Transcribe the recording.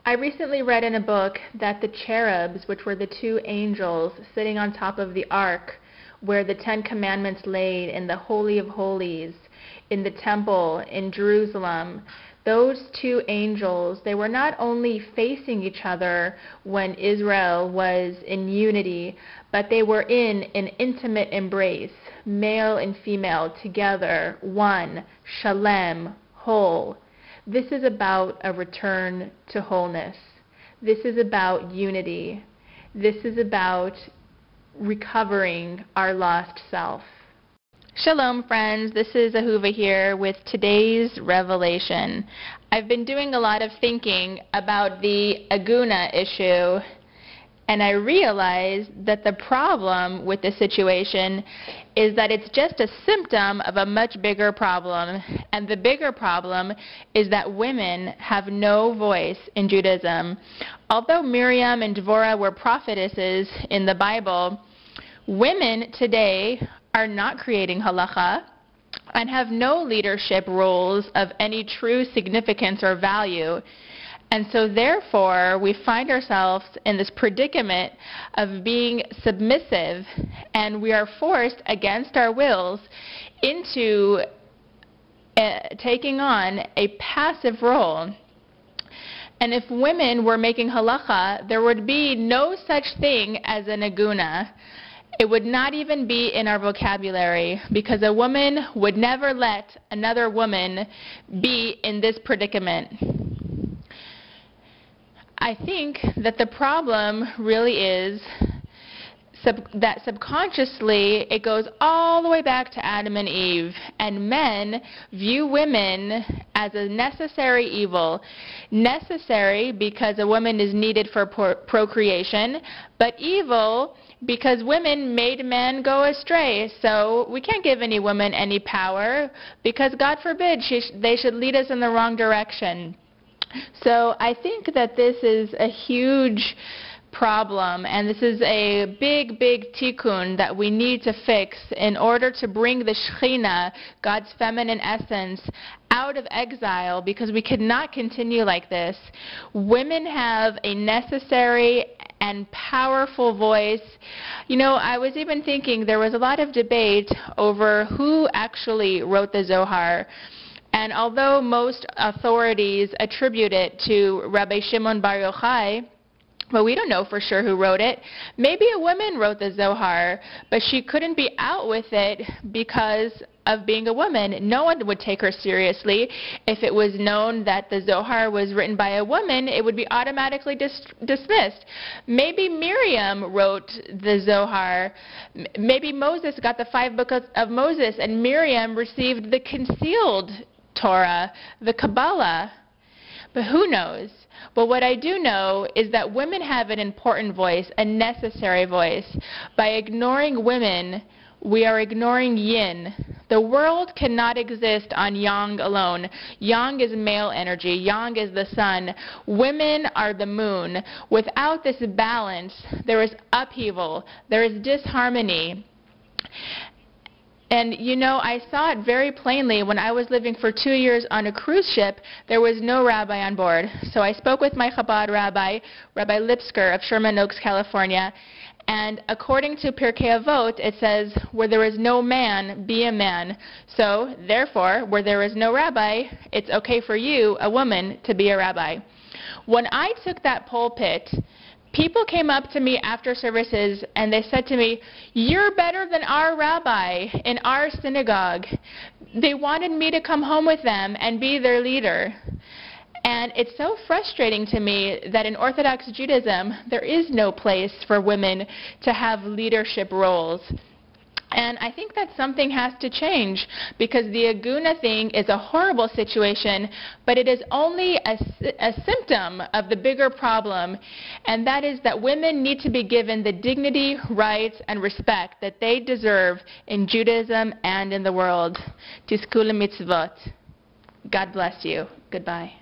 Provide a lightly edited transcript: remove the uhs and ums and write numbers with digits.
I recently read in a book that the cherubs, which were the two angels sitting on top of the ark where the Ten Commandments laid in the Holy of Holies, in the temple in Jerusalem, those two angels, they were not only facing each other when Israel was in unity, but they were in an intimate embrace, male and female together, one, shalem, whole. This is about a return to wholeness. This is about unity. This is about recovering our lost self. Shalom, friends. This is Ahuva here with today's revelation. I've been doing a lot of thinking about the aguna issue, and I realized that the problem with this situation is that it's just a symptom of a much bigger problem. And the bigger problem is that women have no voice in Judaism. Although Miriam and Devorah were prophetesses in the Bible, women today are not creating halacha and have no leadership roles of any true significance or value. And so therefore, we find ourselves in this predicament of being submissive, and we are forced against our wills into taking on a passive role. And if women were making halacha, there would be no such thing as an aguna. It would not even be in our vocabulary, because a woman would never let another woman be in this predicament. I think that the problem really is that subconsciously it goes all the way back to Adam and Eve, and men view women as a necessary evil. Necessary because a woman is needed for procreation, but evil because women made men go astray. So we can't give any woman any power, because God forbid they should lead us in the wrong direction. So I think that this is a huge problem, and this is a big, big tikkun that we need to fix in order to bring the Shekhinah, God's feminine essence, out of exile, because we cannot continue like this. Women have a necessary and powerful voice. You know, I was even thinking there was a lot of debate over who actually wrote the Zohar. And although most authorities attribute it to Rabbi Shimon Bar Yochai, but we don't know for sure who wrote it. Maybe a woman wrote the Zohar, but she couldn't be out with it because of being a woman. No one would take her seriously. If it was known that the Zohar was written by a woman, it would be automatically dismissed. Maybe Miriam wrote the Zohar. Maybe Moses got the 5 books of Moses, and Miriam received the concealed Torah, the Kabbalah. But who knows? But what I do know is that women have an important voice, a necessary voice. By ignoring women, we are ignoring yin. The world cannot exist on yang alone. Yang is male energy. Yang is the sun. Women are the moon. Without this balance, there is upheaval. There is disharmony. And, you know, I saw it very plainly when I was living for 2 years on a cruise ship. There was no rabbi on board. So I spoke with my Chabad rabbi, Rabbi Lipsker of Sherman Oaks, California. And according to Pirkei Avot, it says, where there is no man, be a man. So, therefore, where there is no rabbi, it's okay for you, a woman, to be a rabbi. When I took that pulpit, people came up to me after services and they said to me, "You're better than our rabbi in our synagogue." They wanted me to come home with them and be their leader. And it's so frustrating to me that in Orthodox Judaism, there is no place for women to have leadership roles. And I think that something has to change, because the aguna thing is a horrible situation, but it is only a symptom of the bigger problem, and that is that women need to be given the dignity, rights, and respect that they deserve in Judaism and in the world. Tizku l'mitzvot. God bless you. Goodbye.